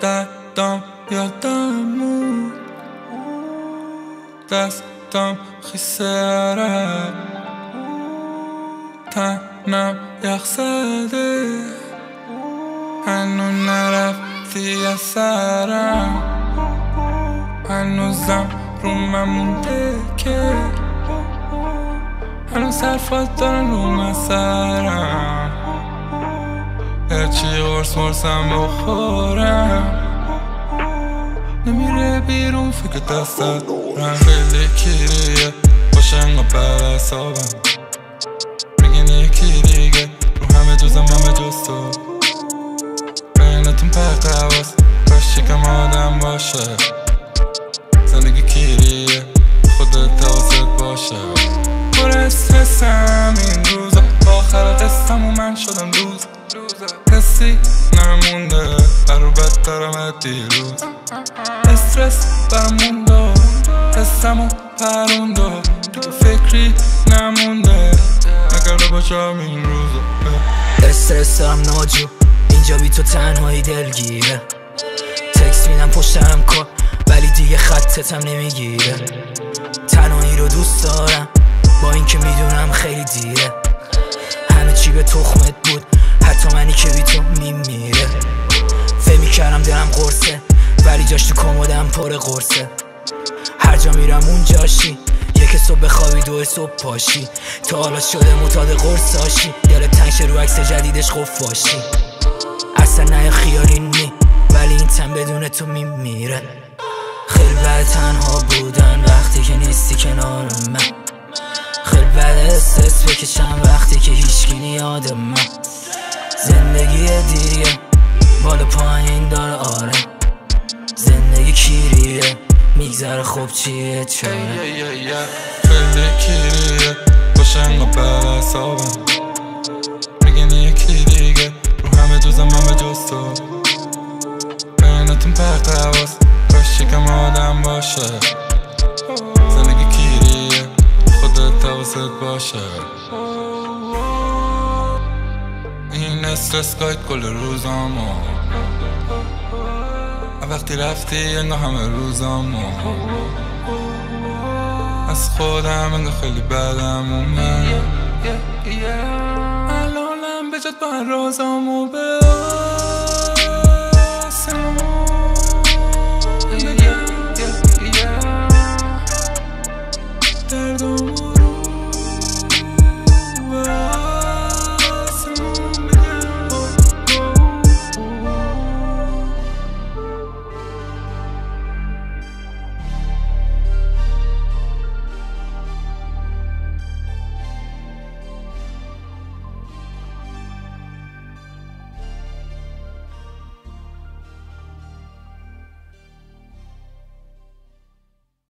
دردم یادم بود دستم خیسه عرق تنم یخ زده هنو نرفتی از سرم هنوزم رو من مونده که هنوز حرفات دارن رو من سرم هرچی قرصم بخورم نمیره بیرون فکر دستت رم خیلی کیریه باشه انقا بر اصابم میگن یکی دیگه رو همه جزم همه جز تو بینتون پرت حواس کاش یکم آدم باشه زندگی کیریه خودت حواست باشه پر استرسم این روزا آخر قصم و من شدم روز کسی نمونده برو بدترم از دیروز استرس برم مونده قصم و پرونده تو فکری نمونده نگرده باشم این روزا استرس دارم ناجو اینجا بی تو تنهایی دلگیره تکست میدم پشتم کن ولی دیگه خطتم نمیگیره تنهایی رو دوست دارم با اینکه میدونم خیلی دیره همه چی به تخمت بود حتی منی که بی تو میمیره فکر میکردم دلم قرصه ولی جاش تو کمدم پر قرصه هر جا میرم اونجاشی یک صبح بخوابی دو صبح پاشی تا حالا شده معتاد قرصاشی دلت تنگ شه رو عکس جدیدش خفاشی اصلا نه خیالی نی ولی این تن بدون تو میمیره خیلی بد تنها بودن وقتی که نیستی کنار من خیلی بد استرس بکشم وقتی که هیچکی نیاد من زندگی دیریه بالا پایین داره آره زندگی کیریه میگذره خوب چیه چاره خیلی کیریه باشه انقا بر اصابم میگن یکی دیگه رو همه جزم همه جز تو بینتون پرت حواس کاش یکم آدم باشه زندگی کیریه خودت حواست باشه این استرس گاید کل روزامو وقتی رفتی انگا همه روزامو از خودم انگا خیلی بدم اومد الانم بجد با رازامو